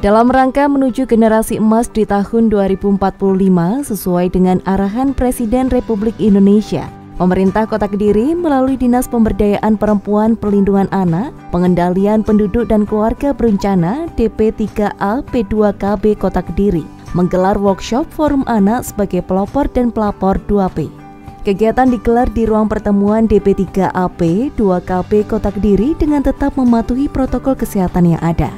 Dalam rangka menuju generasi emas di tahun 2045 sesuai dengan arahan Presiden Republik Indonesia, pemerintah Kota Kediri melalui Dinas Pemberdayaan Perempuan Perlindungan Anak, Pengendalian Penduduk dan Keluarga Berencana DP3A P2KB Kota Kediri menggelar workshop Forum Anak sebagai pelopor dan pelapor 2P. Kegiatan digelar di ruang pertemuan DP3AP 2KB Kota Kediri dengan tetap mematuhi protokol kesehatan yang ada.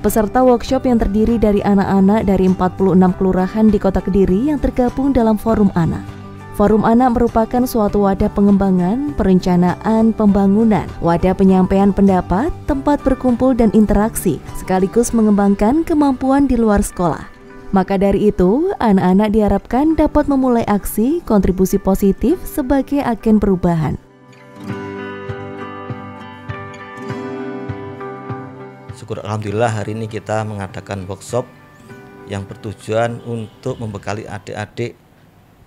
Peserta workshop yang terdiri dari anak-anak dari 46 kelurahan di Kota Kediri yang tergabung dalam Forum Anak. Forum Anak merupakan suatu wadah pengembangan, perencanaan, pembangunan, wadah penyampaian pendapat, tempat berkumpul dan interaksi, sekaligus mengembangkan kemampuan di luar sekolah. Maka dari itu, anak-anak diharapkan dapat memulai aksi kontribusi positif sebagai agen perubahan. Syukur alhamdulillah hari ini kita mengadakan workshop yang bertujuan untuk membekali adik-adik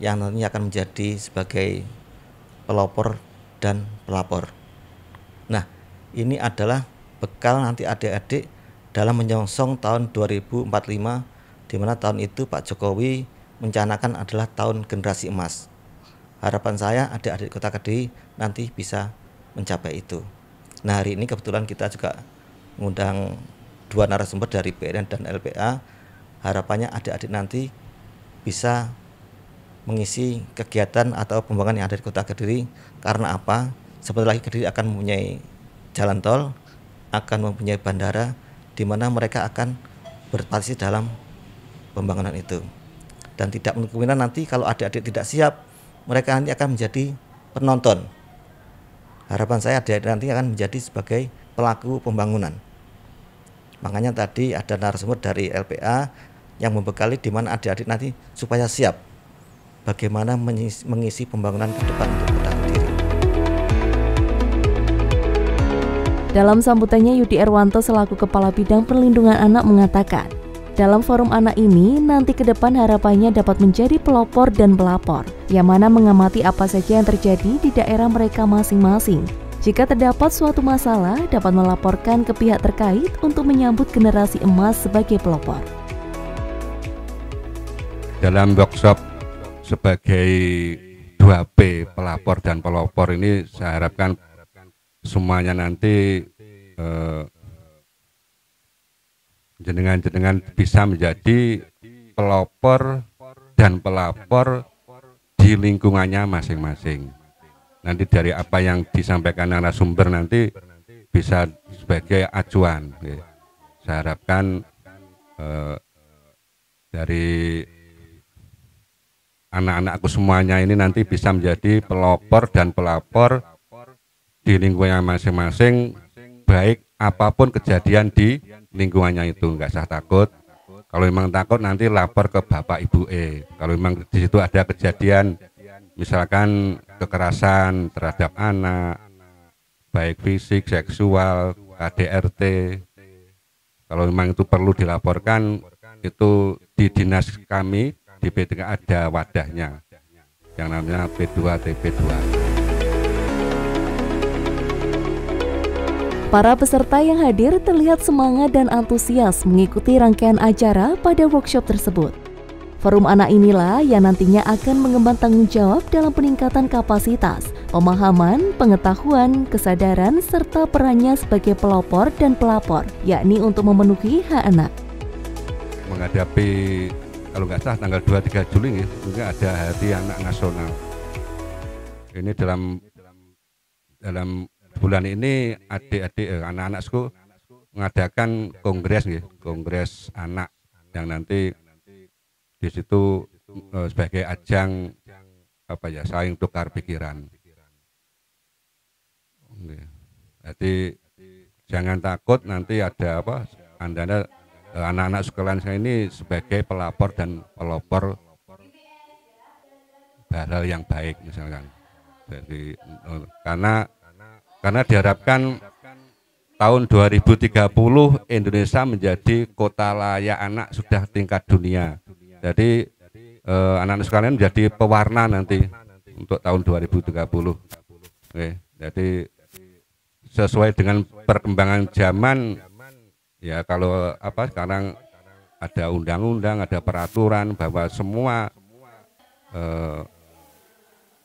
yang nantinya akan menjadi sebagai pelopor dan pelapor. Nah, ini adalah bekal nanti adik-adik dalam menyongsong tahun 2045, di mana tahun itu Pak Jokowi mencanangkan adalah tahun generasi emas. Harapan saya adik-adik Kota Kediri nanti bisa mencapai itu. Nah, hari ini kebetulan kita juga mengundang dua narasumber dari PNN dan LPA. Harapannya adik-adik nanti bisa mengisi kegiatan atau pembangunan yang ada di Kota Kediri. Karena apa? Sebentar lagi Kediri akan mempunyai jalan tol, akan mempunyai bandara, di mana mereka akan berpartisipasi dalam pembangunan itu. Dan tidak menutup kemungkinan nanti kalau adik-adik tidak siap, mereka nanti akan menjadi penonton. Harapan saya adik-adik nanti akan menjadi sebagai pelaku pembangunan. Makanya tadi ada narasumber dari LPA yang membekali di mana adik-adik nanti supaya siap bagaimana mengisi pembangunan ke depan untuk Kota Kediri. Dalam sambutannya, Yudi Erwanto selaku Kepala Bidang Perlindungan Anak mengatakan, dalam forum anak ini nanti ke depan harapannya dapat menjadi pelopor dan pelapor, yang mana mengamati apa saja yang terjadi di daerah mereka masing-masing. Jika terdapat suatu masalah, dapat melaporkan ke pihak terkait untuk menyambut generasi emas sebagai pelopor. Dalam workshop sebagai 2P, pelapor dan pelopor ini saya harapkan semuanya nanti jenengan-jenengan bisa menjadi pelopor dan pelapor di lingkungannya masing-masing. Nanti dari apa yang disampaikan narasumber nanti bisa sebagai acuan. Saya harapkan dari anak-anakku semuanya ini nanti bisa menjadi pelopor dan pelapor di lingkungannya masing-masing, baik apapun kejadian di lingkungannya itu. Nggak usah takut. Kalau memang takut nanti lapor ke Bapak Ibu Kalau memang di situ ada kejadian misalkan kekerasan terhadap anak, baik fisik, seksual, KDRT, kalau memang itu perlu dilaporkan, itu di dinas kami di P3 ada wadahnya yang namanya P2 TP2. Para peserta yang hadir terlihat semangat dan antusias mengikuti rangkaian acara pada workshop tersebut. Forum anak inilah yang nantinya akan mengemban tanggung jawab dalam peningkatan kapasitas, pemahaman, pengetahuan, kesadaran, serta perannya sebagai pelopor dan pelapor, yakni untuk memenuhi hak anak. Menghadapi, kalau nggak salah tanggal 23 Juli ya, mungkin ada Hari Anak Nasional. Ini dalam bulan ini adik-adik, anak-anakku mengadakan kongres ya, kongres anak yang nanti di situ sebagai ajang saling tukar pikiran. Jadi jangan takut nanti ada anak-anak sekalian saya ini sebagai pelapor dan pelopor hal-hal yang baik misalkan. Jadi karena diharapkan tahun 2030 Indonesia menjadi kota layak anak sudah tingkat dunia. Jadi anak-anak sekalian menjadi pewarna nanti untuk tahun 2030. Oke, jadi sesuai dengan perkembangan zaman ya, kalau sekarang ada undang-undang, ada peraturan bahwa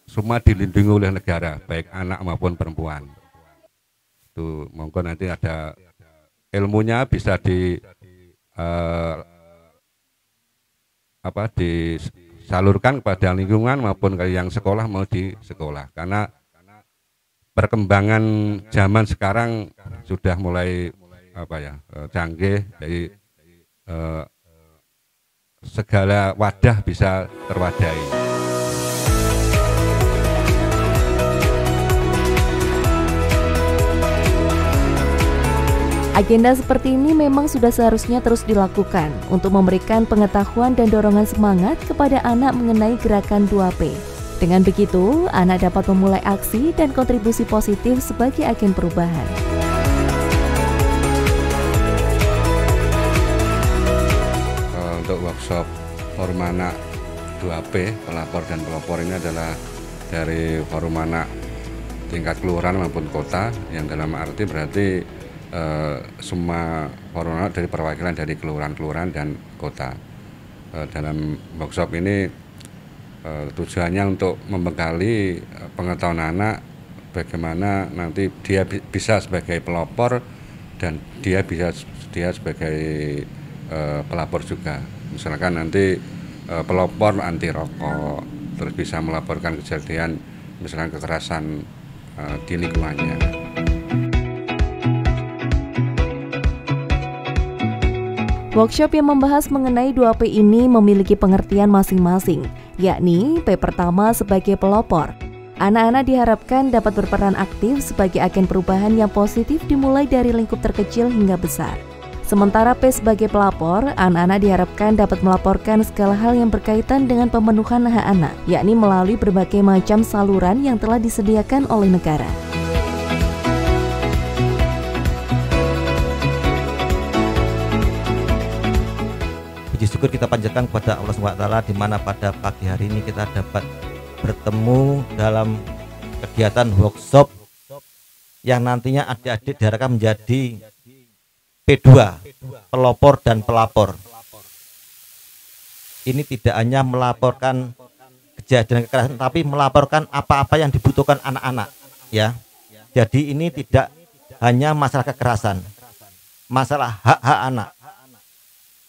semua dilindungi oleh negara, baik anak maupun perempuan. Itu monggo nanti ada ilmunya bisa disalurkan kepada lingkungan maupun ke yang sekolah mau di sekolah, karena perkembangan zaman sekarang sudah mulai canggih, jadi segala wadah bisa terwadai. Agenda seperti ini memang sudah seharusnya terus dilakukan untuk memberikan pengetahuan dan dorongan semangat kepada anak mengenai gerakan 2P. Dengan begitu, anak dapat memulai aksi dan kontribusi positif sebagai agen perubahan. Untuk workshop Forum Anak 2P, pelapor dan pelopor ini adalah dari Forum Anak tingkat kelurahan maupun kota, yang dalam arti berarti semua forum anak dari perwakilan dari kelurahan-kelurahan dan kota. Dalam workshop ini tujuannya untuk membekali pengetahuan anak bagaimana nanti dia bisa sebagai pelopor dan dia sebagai pelapor juga. Misalkan nanti pelopor anti rokok, terus bisa melaporkan kejadian misalkan kekerasan di lingkungannya. Workshop yang membahas mengenai 2P ini memiliki pengertian masing-masing, yakni P pertama sebagai pelopor. Anak-anak diharapkan dapat berperan aktif sebagai agen perubahan yang positif dimulai dari lingkup terkecil hingga besar. Sementara P sebagai pelapor, anak-anak diharapkan dapat melaporkan segala hal yang berkaitan dengan pemenuhan hak anak, yakni melalui berbagai macam saluran yang telah disediakan oleh negara. Puji syukur kita panjatkan kepada Allah SWT di mana pada pagi hari ini kita dapat bertemu dalam kegiatan workshop yang nantinya adik-adik diharapkan menjadi P2, pelopor dan pelapor. Ini tidak hanya melaporkan kejadian kekerasan, tapi melaporkan apa-apa yang dibutuhkan anak-anak, ya. Jadi ini tidak hanya masalah kekerasan, masalah hak-hak anak.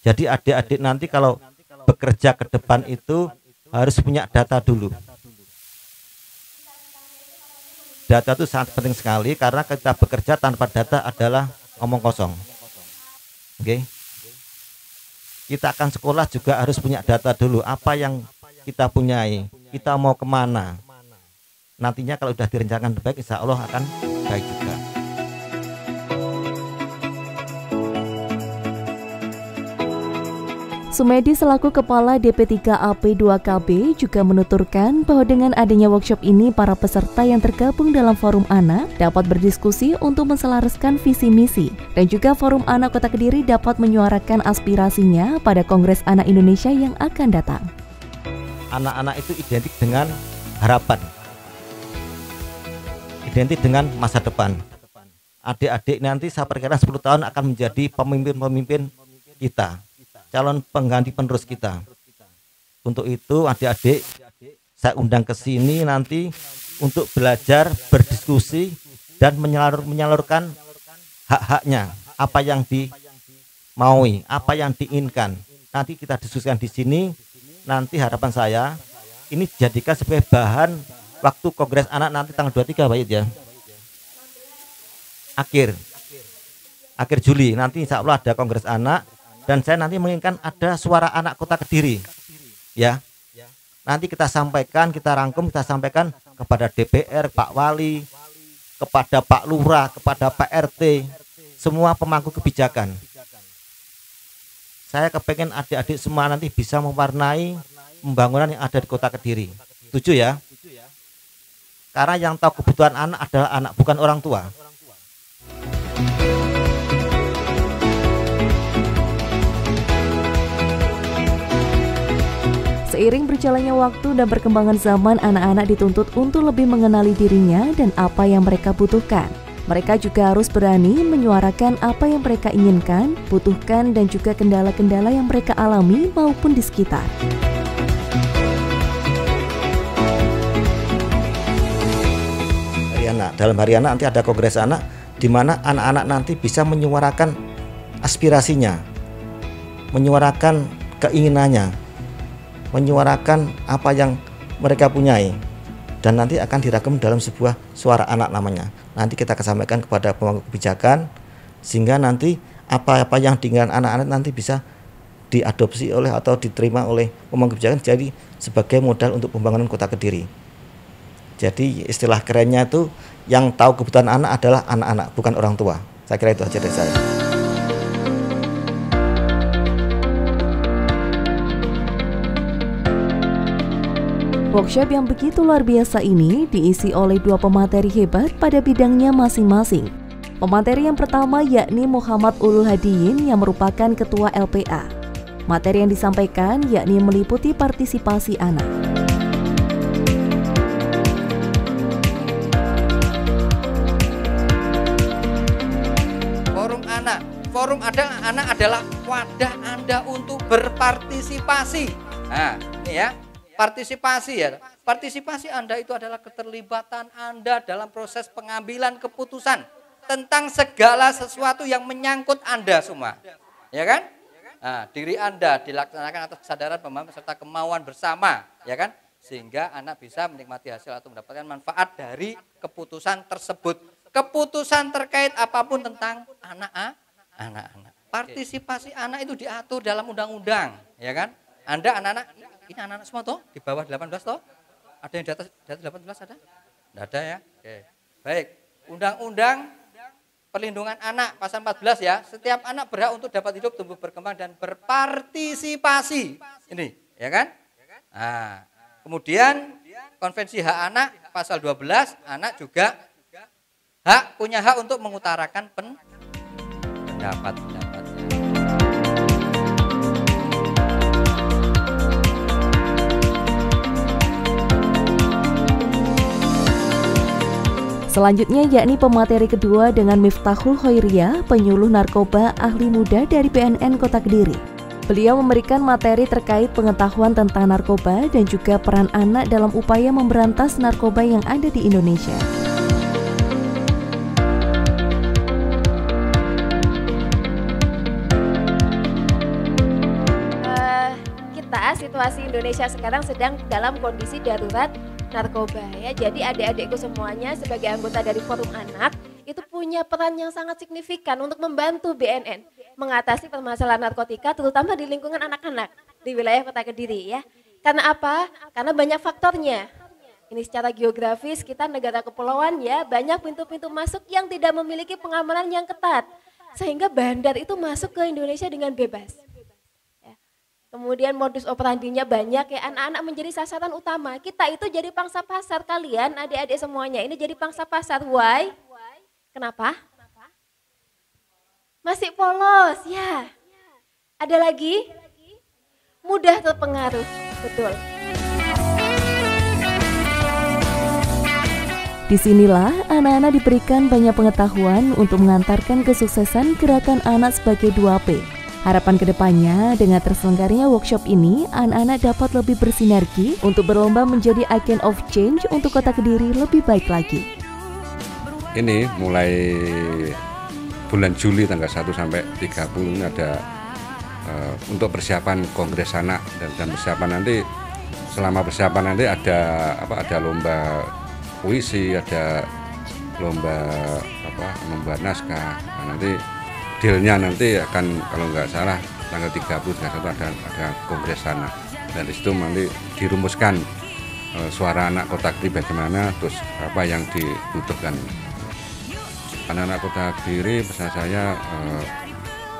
Jadi adik-adik nanti kalau bekerja ke depan itu harus punya data dulu. Data itu sangat penting sekali karena kita bekerja tanpa data adalah omong kosong. Oke. Kita akan sekolah juga harus punya data dulu. Apa yang kita punyai, kita mau kemana. Nantinya kalau sudah direncanakan baik, insya Allah akan baik juga. Sumedi selaku Kepala DP3AP2KB juga menuturkan bahwa dengan adanya workshop ini, para peserta yang tergabung dalam Forum Anak dapat berdiskusi untuk menselaraskan visi misi, dan juga Forum Anak Kota Kediri dapat menyuarakan aspirasinya pada Kongres Anak Indonesia yang akan datang. Anak-anak itu identik dengan harapan, identik dengan masa depan. Adik-adik nanti saya perkira 10 tahun akan menjadi pemimpin-pemimpin kita, calon pengganti penerus kita. Untuk itu adik-adik saya undang ke sini nanti untuk belajar, berdiskusi dan menyalurkan hak-haknya, apa yang dimaui, apa yang diinginkan. Nanti kita diskusikan di sini. Nanti harapan saya ini dijadikan sebagai bahan waktu Kongres Anak nanti tanggal 23 Pak ya. Akhir Juli nanti insya Allah ada Kongres Anak. Dan saya nanti menginginkan ada suara anak Kota Kediri, ya. Nanti kita sampaikan, kita rangkum, kita sampaikan kepada DPR, Pak Wali, kepada Pak Lurah, kepada Pak RT, semua pemangku kebijakan. Saya kepengen adik-adik semua nanti bisa mewarnai pembangunan yang ada di Kota Kediri. Setuju ya? Karena yang tahu kebutuhan anak adalah anak, bukan orang tua. Seiring berjalannya waktu dan perkembangan zaman, anak-anak dituntut untuk lebih mengenali dirinya dan apa yang mereka butuhkan. Mereka juga harus berani menyuarakan apa yang mereka inginkan, butuhkan, dan juga kendala-kendala yang mereka alami maupun di sekitar. Dalam Hari Anak nanti ada kongres anak, di mana anak-anak nanti bisa menyuarakan aspirasinya, menyuarakan keinginannya, menyuarakan apa yang mereka punyai, dan nanti akan direkam dalam sebuah suara anak namanya. Nanti kita akan sampaikan kepada pemangku kebijakan, sehingga nanti apa-apa yang diinginkan anak-anak nanti bisa diadopsi oleh atau diterima oleh pemangku kebijakan, jadi sebagai modal untuk pembangunan Kota Kediri. Jadi istilah kerennya itu, yang tahu kebutuhan anak adalah anak-anak, bukan orang tua. Saya kira itu aja dari saya. Workshop yang begitu luar biasa ini diisi oleh 2 pemateri hebat pada bidangnya masing-masing. Pemateri yang pertama yakni Muhammad Ulul Hadiyin yang merupakan Ketua LPA. Materi yang disampaikan yakni meliputi partisipasi anak. Forum anak adalah wadah Anda untuk berpartisipasi. Nah, ini ya, partisipasi ya. Partisipasi Anda itu adalah keterlibatan Anda dalam proses pengambilan keputusan tentang segala sesuatu yang menyangkut Anda semua. Ya kan? Nah, diri Anda dilaksanakan atas kesadaran, pemahaman serta kemauan bersama, ya kan? Sehingga anak bisa menikmati hasil atau mendapatkan manfaat dari keputusan tersebut. Keputusan terkait apapun tentang anak-anak. Partisipasi anak itu diatur dalam undang-undang, ya kan? Anda anak-anak, ini anak-anak semua toh, di bawah 18 toh? Ada yang di atas 18 ada? Tidak ada ya? Oke. Baik, Undang-Undang Perlindungan Anak pasal 14 ya, setiap anak berhak untuk dapat hidup, tumbuh, berkembang, dan berpartisipasi. Ini, ya kan? Nah, kemudian Konvensi Hak Anak pasal 12, anak juga punya hak untuk mengutarakan pendapat. Selanjutnya yakni pemateri kedua dengan Miftahul Khoiriyah, penyuluh narkoba ahli muda dari BNN Kota Kediri. Beliau memberikan materi terkait pengetahuan tentang narkoba dan juga peran anak dalam upaya memberantas narkoba yang ada di Indonesia. Situasi Indonesia sekarang sedang dalam kondisi darurat narkoba ya. Jadi adik-adikku semuanya sebagai anggota dari Forum Anak itu punya peran yang sangat signifikan untuk membantu BNN mengatasi permasalahan narkotika terutama di lingkungan anak-anak di wilayah Kota Kediri ya. Karena apa? Karena banyak faktornya. Ini secara geografis kita negara kepulauan ya, banyak pintu-pintu masuk yang tidak memiliki pengamanan yang ketat. Sehingga bandar itu masuk ke Indonesia dengan bebas. Kemudian modus operandinya banyak ya, anak-anak menjadi sasaran utama. Kita itu jadi pangsa pasar, kalian adik-adik semuanya ini jadi pangsa pasar. Why? Kenapa? Masih polos ya. Ada lagi? Mudah terpengaruh, betul. Disinilah anak-anak diberikan banyak pengetahuan untuk mengantarkan kesuksesan gerakan anak sebagai 2P. Harapan kedepannya dengan terselenggaranya workshop ini, anak-anak dapat lebih bersinergi untuk berlomba menjadi agent of change untuk Kota Kediri lebih baik lagi. Ini mulai bulan Juli tanggal 1 sampai 30 ini ada untuk persiapan Kongres Anak dan persiapan nanti, selama persiapan nanti ada lomba puisi, ada lomba membuat naskah. Nah, nanti dealnya nanti akan, kalau nggak salah tanggal 30 ada Kongres Anak, dan di situ nanti dirumuskan suara anak Kota Kediri bagaimana, terus apa yang dibutuhkan. Anak-anak Kota Kediri pesan saya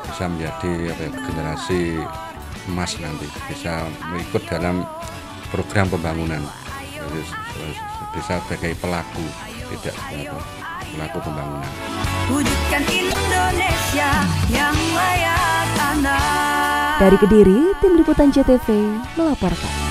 bisa menjadi generasi emas nanti, bisa mengikut dalam program pembangunan, jadi bisa sebagai pelaku, tidak pelaku pembangunan. Wujudkan Indonesia yang layak anak. Dari Kediri, Tim Liputan JTV melaporkan.